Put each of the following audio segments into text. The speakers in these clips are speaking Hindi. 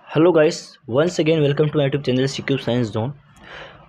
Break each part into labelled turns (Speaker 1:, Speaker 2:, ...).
Speaker 1: Hello guys, once again welcome to my YouTube channel C cube science zone.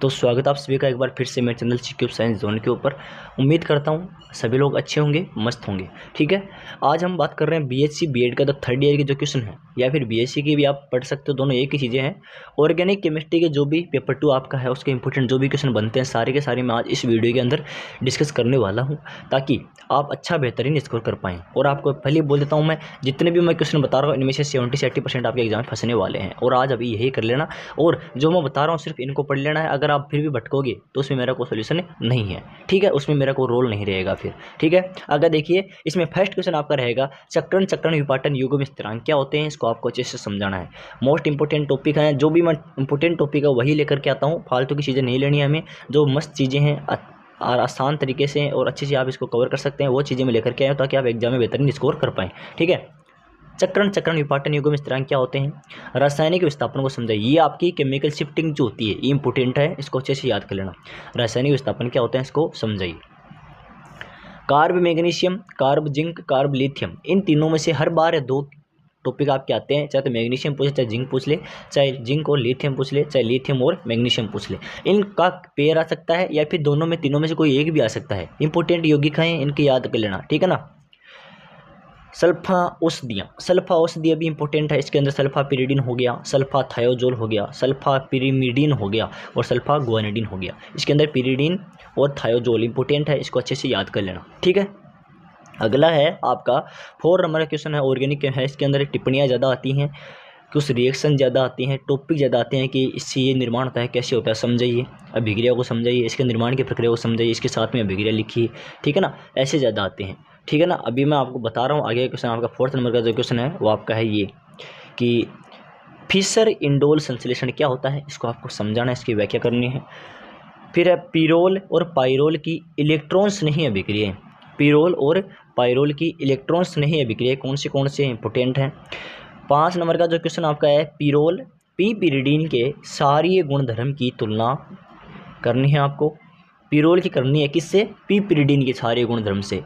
Speaker 1: तो स्वागत आप सभी का एक बार फिर से मेरे चैनल सीक्यूब साइंस जोन के ऊपर। उम्मीद करता हूँ सभी लोग अच्छे होंगे, मस्त होंगे। ठीक है, आज हम बात कर रहे हैं बीएससी बीएड का थर्ड ईयर के जो क्वेश्चन है, या फिर बीएससी की भी आप पढ़ सकते हो, दोनों एक ही चीज़ें हैं। ऑर्गेनिक केमिस्ट्री के जो भी पेपर 2 आपका है उसके इंपॉर्टेंट जो भी क्वेश्चन बनते हैं सारे के सारे मैं आज इस वीडियो के अंदर डिस्कस करने वाला हूँ, ताकि आप अच्छा बेहतरीन स्कोर कर पाएँ। और आपको पहले बोल देता हूँ, मैं जितने भी मैं क्वेश्चन बता रहा हूँ इनमें से 70 से 80% आपके एग्जाम में फंसने वाले हैं, और आज अभी यही कर लेना। और जो मैं बता रहा हूँ सिर्फ इनको पढ़ लेना है। अगर आप फिर भी भटकोगे तो उसमें मेरा कोई सोल्यूशन नहीं है। ठीक है, उसमें मेरा कोई रोल नहीं रहेगा फिर। ठीक है, अगर देखिए इसमें फर्स्ट क्वेश्चन आपका रहेगा चक्रण चक्रण विपाटन युग्म स्थिरांक क्या होते हैं, इसको आपको अच्छे से समझाना है। मोस्ट इंपॉर्टेंट टॉपिक है, जो भी मैं इंपॉर्टेंट टॉपिक है वही लेकर के आता हूँ, फालतू की चीज़ें नहीं लेनी है हमें। जो मस्त चीज़ें हैं और आसान तरीके से और अच्छे से आप इसको कवर कर सकते हैं, वो चीज़ें मैं लेकर के आया हूँ ताकि आप एग्जाम में बेहतरीन स्कोर कर पाएँ। ठीक है, चक्रण चक्रण विपाटन युग्म स्थिरांक क्या होते हैं, रासायनिक विस्थापन को समझाइए। ये आपकी केमिकल शिफ्टिंग जो होती है ये इंपॉर्टेंट है, इसको अच्छे से याद कर लेना। रासायनिक विस्थापन क्या होते हैं इसको समझाइए। Carb magnesium, carb zinc, carb lithium, इन तीनों में से हर बार 2 टॉपिक आपके आते हैं, चाहे तो मैग्नीशियम पूछ ले, चाहे जिंक पूछ ले, चाहे जिंक और लिथियम पूछ ले, चाहे लिथियम और मैग्नीशियम पूछ ले। इनका पेयर आ सकता है या फिर दोनों में तीनों में से कोई एक भी आ सकता है। इंपॉर्टेंट यौगिक हैं, इनकी याद कर लेना। ठीक है ना। सल्फा औषधियाँ, सल्फा औषधियाँ भी इंपॉर्टेंट है। इसके अंदर सल्फा पिरिडीन हो गया, सल्फा थायोजोल हो गया, सल्फा पिरिमिडीन हो गया और सल्फा गुआनिडीन हो गया। इसके अंदर पिरिडीन और थायोजोल इंपॉर्टेंट है, इसको अच्छे से याद कर लेना। ठीक है, अगला है आपका 4 नंबर का क्वेश्चन है, ऑर्गेनिक है। इसके अंदर टिप्पणियाँ ज़्यादा आती हैं, कुछ रिएक्शन ज़्यादा आती हैं, टॉपिक ज़्यादा आते हैं कि इससे ये निर्माण होता है, कैसे होता है समझाइए, अभिक्रिया को समझाइए, इसके निर्माण की प्रक्रिया को समझाइए, इसके साथ में अभिक्रिया लिखिए। ठीक है ना, ऐसे ज़्यादा आते हैं। ठीक है ना, अभी मैं आपको बता रहा हूँ आगे क्वेश्चन आपका 4th नंबर का जो क्वेश्चन है वो आपका है ये कि फिशर इंडोल संश्लेषण क्या होता है, इसको आपको समझाना है, इसकी व्याख्या करनी है। फिर है पिरोल और पाइरोल की इलेक्ट्रॉन्स नहीं अभिक्रियाएं, पिरोल और पाइरोल की इलेक्ट्रॉन्स नहीं अभिक्रियाएं कौन से इंपॉर्टेंट हैं। 5 नंबर का जो क्वेश्चन आपका है पिरोल पी पिरिडीन के सारी गुणधर्म की तुलना करनी है आपको। पिरोल की करनी है किससे, पी पिरिडीन के सारे गुणधर्म से।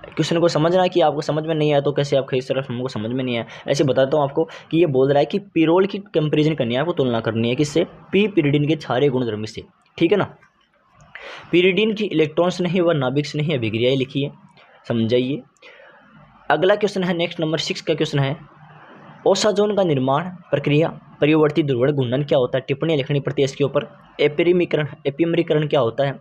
Speaker 1: क्वेश्चन को समझना है कि आपको समझ में नहीं आया तो कैसे आप इस तरफ हमको समझ में नहीं आया, ऐसे बताता हूँ आपको कि ये बोल रहा है कि पिरोल की कंपेरिजन करनी है आपको, तुलना करनी है किससे, पी पिरिडीन के सारे गुणधर्म से। ठीक है ना, पिरिडीन की इलेक्ट्रॉन्स नहीं व नाभिक्स नहीं अभिक्रियाएं लिखिए, समझाइए। अगला क्वेश्चन है नेक्स्ट नंबर 6 का क्वेश्चन है ओसाजोन का निर्माण प्रक्रिया, परिवर्ती ध्रुवण घूर्णन क्या होता है, टिप्पणी लिखनी पड़ती है इसके ऊपर। एपिमरीकरण क्या होता है,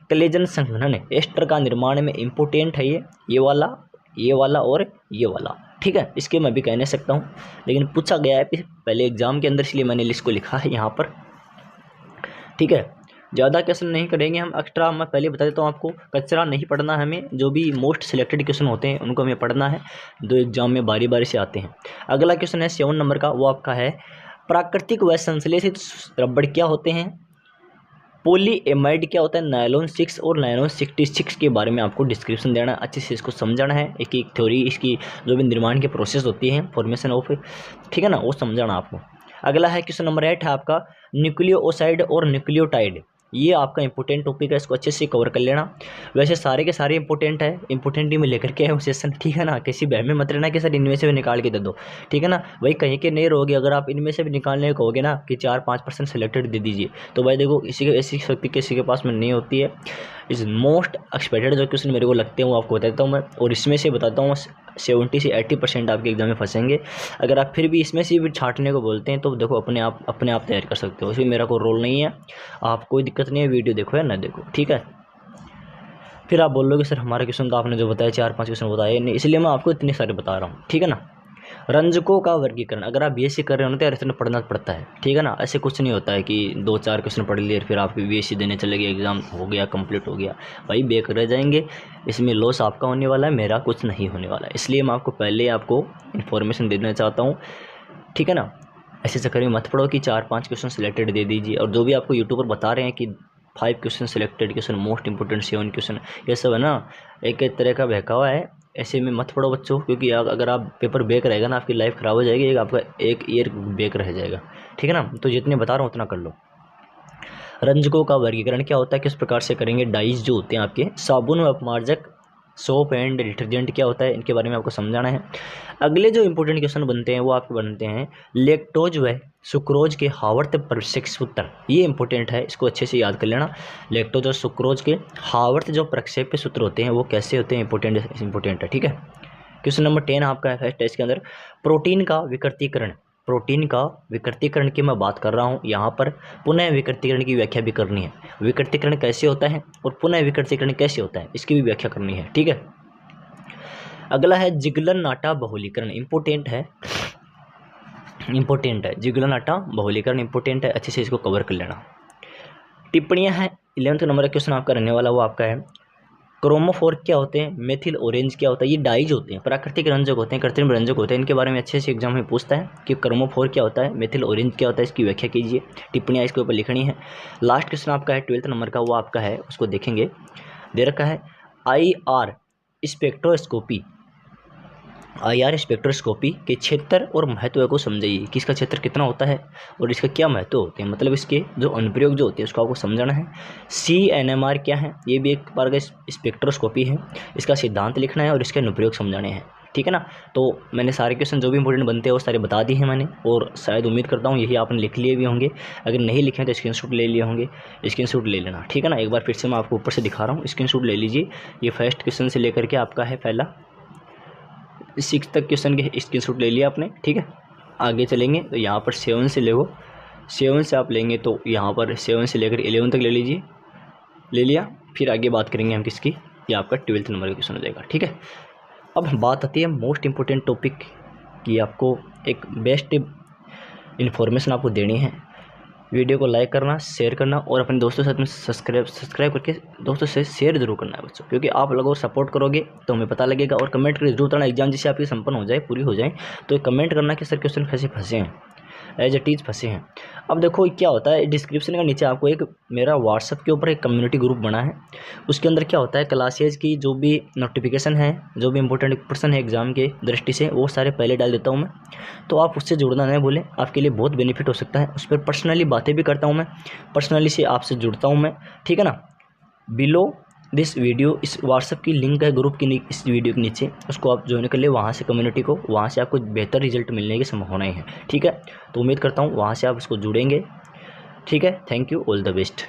Speaker 1: कलेजन संघनन एस्टर का निर्माण में इंपोर्टेंट है ये वाला और ये वाला। ठीक है, इसके मैं भी कह नहीं सकता हूँ, लेकिन पूछा गया है पहले एग्जाम के अंदर, इसलिए मैंने लिस्ट को लिखा है यहाँ पर। ठीक है, ज़्यादा क्वेश्चन नहीं करेंगे हम एक्स्ट्रा। मैं पहले बता देता हूँ आपको, कचरा नहीं पढ़ना है हमें, जो भी मोस्ट सिलेक्टेड क्वेश्चन होते हैं उनको हमें पढ़ना है, 2 एग्जाम में बारी बारी से आते हैं। अगला क्वेश्चन है 7 नंबर का, वो आपका है प्राकृतिक व संश्लेषित रबड़ क्या होते हैं, पॉलीएमाइड क्या होता है, नायलॉन 6 और नायलॉन 66 के बारे में आपको डिस्क्रिप्शन देना है, अच्छे से इसको समझाना है। एक एक थ्योरी इसकी जो भी निर्माण की प्रोसेस होती है, फॉर्मेशन ऑफ, ठीक है ना, वो समझाना आपको। अगला है क्वेश्चन नंबर 8 है आपका न्यूक्लियोसाइड और न्यूक्लियोटाइड, ये आपका इंपॉर्टेंट टॉपिक है, इसको अच्छे से कवर कर लेना। वैसे सारे के सारे इंपॉर्टेंट है, इंपॉर्टेंट ही में लेकर के आया हूँ सेशन। ठीक है ना, किसी बहम में मत रहना कि सर इनमें से भी निकाल के दे दो। ठीक है ना, वही कहीं के नहीं रहोगे, अगर आप इनमें से भी निकालने को कहोगे ना कि 4-5% सेलेक्टेड दे दीजिए, तो भाई देखो इसी के ऐसी शक्ति किसी के पास में नहीं होती है। इस मोस्ट एक्सपेक्टेड जो क्वेश्चन मेरे को लगते हैं वो आपको बताता हूँ मैं, और इसमें से बताता हूँ 70 से 80% आपके एग्जाम में फंसेंगे। अगर आप फिर भी इसमें से भी छांटने को बोलते हैं तो देखो अपने आप तैयार कर सकते हो, इसमें मेरा कोई रोल नहीं है। आप कोई दिक्कत नहीं है, वीडियो देखो या ना देखो। ठीक है, फिर आप बोलोगे सर हमारे क्वेश्चन तो आपने जो बताया 4-5 क्वेश्चन बताए नहीं, इसलिए मैं आपको इतने सारे बता रहा हूँ। ठीक है ना, रंजकों का वर्गीकरण, अगर आप बीएससी कर रहे हो ना तो यार इतना पढ़ना पड़ता है। ठीक है ना, ऐसे कुछ नहीं होता है कि 2-4 क्वेश्चन पढ़ लिए फिर आप बीएससी देने चले गए, एग्जाम हो गया कंप्लीट हो गया, भाई बेक रह जाएंगे। इसमें लॉस आपका होने वाला है, मेरा कुछ नहीं होने वाला है, इसलिए मैं आपको पहले आपको इन्फॉर्मेशन दे देना चाहता हूँ। ठीक है ना, ऐसे चक्कर में मत पढ़ो कि 4-5 क्वेश्चन सिलेक्टेड दे दीजिए, और जो भी आपको यूट्यूबर बता रहे हैं कि 5 question selected question, most important 7 question, ये सब है ना एक तरह का बहकावा है। ऐसे में मत पढ़ो बच्चों, क्योंकि अगर आप पेपर बैक रहेगा ना आपकी लाइफ ख़राब हो जाएगी, आपका एक ईयर बैक रह जाएगा। ठीक है ना, तो जितने बता रहा हूँ उतना कर लो। रंजकों का वर्गीकरण क्या होता है, किस प्रकार से करेंगे, डाइज जो होते हैं आपके, साबुन व अपमार्जक सोप एंड डिटर्जेंट क्या होता है, इनके बारे में आपको समझाना है। अगले जो इंपॉर्टेंट क्वेश्चन बनते हैं वो आपके बनते हैं लैक्टोज व सुक्रोज के हार्वर्थ प्रक्षेप सूत्र। ये इंपॉर्टेंट है, इसको अच्छे से याद कर लेना। लैक्टोज और सुक्रोज के हार्वर्थ जो प्रक्षेप के सूत्र होते हैं वो कैसे होते हैं, इंपॉर्टेंट है, ठीक है। क्वेश्चन नंबर 10 आपका है फर्स्ट टेस्ट के अंदर, प्रोटीन का विकृतीकरण की मैं बात कर रहा हूँ। यहाँ पर पुनः विकृतीकरण की व्याख्या भी करनी है। विकृतीकरण कैसे होता है और पुनः विकृतीकरण कैसे होता है, इसकी भी व्याख्या करनी है, ठीक है। अगला है जिगलनाटा बहुलीकरण, इंपॉर्टेंट है। जिगलनाटा बहुलीकरण इंपॉर्टेंट है, अच्छे से इसको कवर कर लेना। टिप्पणियाँ हैं। 11th नंबर का क्वेश्चन आपका रहने वाला वो आपका है क्रोमोफोर क्या होते हैं, मेथिल ऑरेंज क्या होता है। ये डाइज होते हैं, प्राकृतिक रंजक होते हैं, कृत्रिम रंजक होते हैं। इनके बारे में अच्छे से एग्जाम में पूछता है कि क्रोमोफोर क्या होता है, मेथिल ऑरेंज क्या होता है, इसकी व्याख्या कीजिए। टिप्पणियाँ इसके ऊपर लिखनी है। लास्ट क्वेश्चन आपका है 12th नंबर का, वो आपका है, उसको देखेंगे। दे रखा है IR स्पेक्ट्रोस्कोपी के क्षेत्र और महत्व को समझाइए कि इसका क्षेत्र कितना होता है और इसका क्या महत्व होते हैं, मतलब इसके जो अनुप्रयोग जो होते हैं उसको आपको समझाना है। CNMR क्या है, ये भी एक बार का स्पेक्ट्रोस्कोपी है, इसका सिद्धांत लिखना है और इसके अनुप्रयोग समझाने हैं, ठीक है ना। तो मैंने सारे क्वेश्चन जो भी इंपॉर्टेंट बनते हैं वो सारे बता दिए हैं मैंने, और शायद उम्मीद करता हूँ यही आपने लिख लिए भी होंगे। अगर नहीं लिखे तो स्क्रीनशॉट ले लिए होंगे, स्क्रीनशॉट ले लेना, ठीक है ना। एक बार फिर से मैं आपको ऊपर से दिखा रहा हूँ, स्क्रीनशॉट ले लीजिए। ये फर्स्ट क्वेश्चन से लेकर के आपका है पहला 6 तक क्वेश्चन के स्क्रीनशॉट ले लिया आपने, ठीक है। आगे चलेंगे तो यहाँ पर 7 से ले 7 से आप लेंगे तो यहाँ पर 7 से लेकर 11 तक ले लीजिए, ले लिया। फिर आगे बात करेंगे हम किसकी, ये आपका 12th नंबर का क्वेश्चन हो जाएगा, ठीक है। अब बात आती है मोस्ट इम्पोर्टेंट टॉपिक की, आपको एक बेस्ट इन्फॉर्मेशन आपको देनी है। वीडियो को लाइक करना, शेयर करना और अपने दोस्तों के साथ में सब्सक्राइब करके दोस्तों से शेयर जरूर करना है बच्चों, क्योंकि आप लोगों को सपोर्ट करोगे तो हमें पता लगेगा। और कमेंट करके जरूर करना, एग्जाम जिससे आपकी संपन्न हो जाए, पूरी हो जाए, तो कमेंट करना कि सर क्वेश्चन कैसे फंसे हैं, एज इट इज़ फंसे हैं। अब देखो क्या होता है, डिस्क्रिप्शन का नीचे आपको एक मेरा व्हाट्सअप के ऊपर एक कम्युनिटी ग्रुप बना है। उसके अंदर क्या होता है, क्लासेज की जो भी नोटिफिकेशन है, जो भी इंपॉर्टेंट प्रश्न है एग्जाम के दृष्टि से, वो सारे पहले डाल देता हूँ मैं। तो आप उससे जुड़ना नहीं भूलें, आपके लिए बहुत बेनिफिट हो सकता है। उस पर पर्सनली बातें भी करता हूँ मैं, पर्सनली से आपसे जुड़ता हूँ मैं, ठीक है ना। बिलो दिस वीडियो, इस व्हाट्सअप की लिंक है ग्रुप की इस वीडियो के नीचे, उसको आप ज्वाइन कर ले वहाँ से, कम्युनिटी को, वहाँ से आपको बेहतर रिजल्ट मिलने की संभावनाएं है, ठीक है। तो उम्मीद करता हूँ वहाँ से आप इसको जुड़ेंगे, ठीक है। Thank you, all the best.